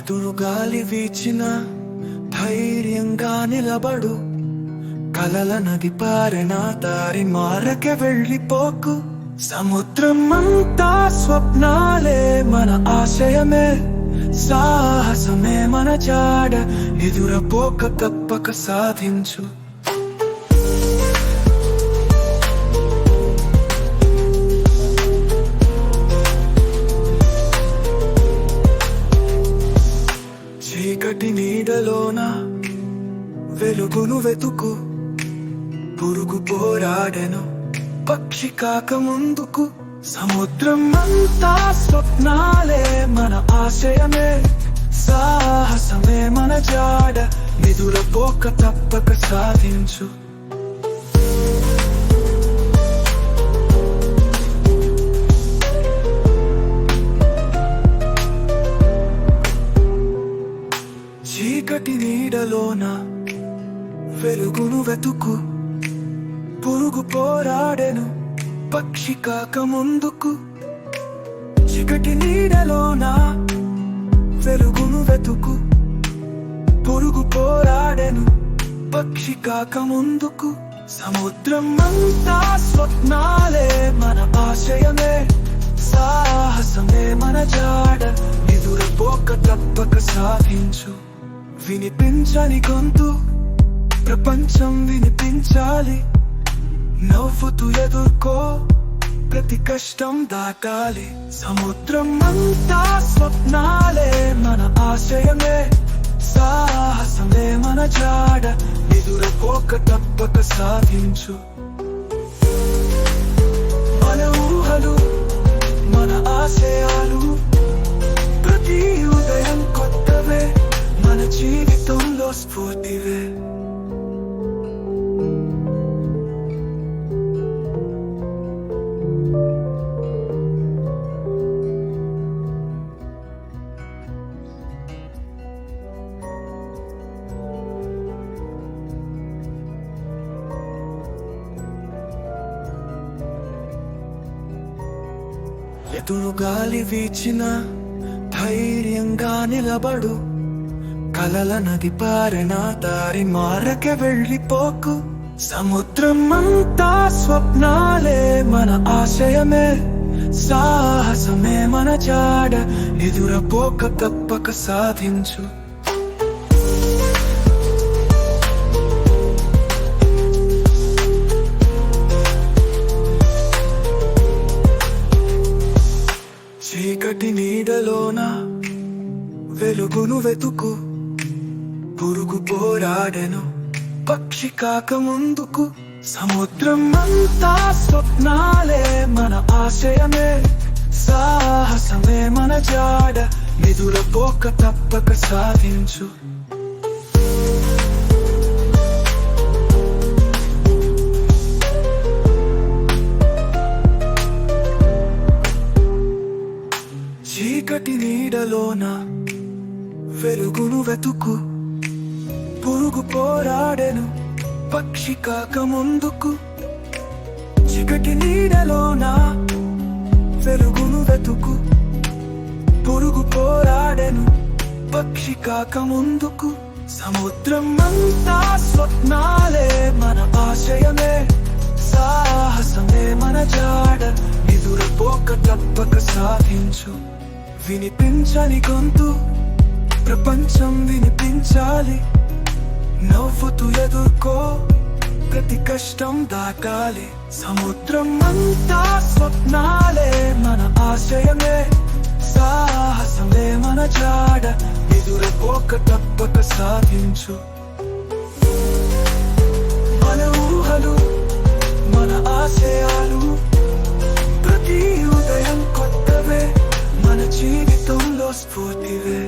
ఎదురు గాలి వీచిన ధైర్యంగా నిలబడు. కలల నది పారిన దారి మారకే వెళ్ళిపోకు. సముద్రం అంతా స్వప్నాలే మన ఆశయమే, సాహసమే మన జాడ. ఎదురపోక తప్పక సాధించు. చీకటి నీడలోన వెలుగును వెతుకు. పురుగు పోరాడెను పక్షి కాక ముందుకు. సముద్రం అంతా స్వప్నాలే మన ఆశయమే, సాహసమే మన జాడ. నిదురపోక తప్పక సాధించు. చీకటి నీడలోన వెలుగును వెతుకు. పురుగు పోరాడెను పక్షి కాక ముందుకు. చీకటి నీడలోన వెలుగును వెతుకు. పురుగు పోరాడెను పక్షి కాక ముందుకు. సముద్రం అంతా స్వప్నాలే మన ఆశయమే, సాహసమే మన జాడ. ఎదురపోక తప్పక సాధించు. వినిపించని గొంతు ప్రపంచం వినిపించాలి. నవ్వుతూ ఎదుర్కో ప్రతి కష్టం దాటాలి. సముద్రం అంతా స్వప్నాలే మన ఆశయమే, సాహసమే మన జాడ. ఎదురపోక తప్పక సాధించు. మన ఊహలు మన ఆశయాలు ప్రతి ఉదయం కొత్తవే, మన జీవితంలో స్ఫూర్తివే. ఎదురు గాలి వీచిన ధైర్యంగా నిలబడు. కలల నది పారిన దారి మారకే వెళ్ళిపోకు. సముద్రం అంతా స్వప్నాలే మన ఆశయమే, సాహసమే మన జాడ. ఎదురపోక తప్పక సాధించు. చీకటి నీడలోన వెలుగును వెతుకు. పురుగు పోరాడెను పక్షి కాక ముందుకు. సముద్రం అంతా స్వప్నాలే మన ఆశయమే, సాహసమే మన జాడ. ఎదురపోక తప్పక సాధించు. చీకటి నీడలోన వెలుగును వెతుకు. పురుగు పోరాడెను పక్షి కాక ముందుకు. చీకటి నీడలోన వెలుగును వెతుకు. పురుగు పోరాడెను పక్షి కాక ముందుకు. సముద్రం అంతా స్వప్నాలే మన ఆశయమే, సాహసమే మన జాడ. ఎదురపోక తప్పక సాధించు. వినిపించని గొంతు ప్రపంచం వినిపించాలి. నవ్వుతూ ఎదుర్కో ప్రతి కష్టం దాటాలి. సముద్రం అంతా స్వప్నాలే మన ఆశయమే, సాహసమే మన జాడ. ఎదురపోక తప్పక సాధించు. మన ఊహలు మన ఆశయాలు ప్రతి ఉదయం కొత్తవే, మన జీవితంలో స్ఫూర్తివే.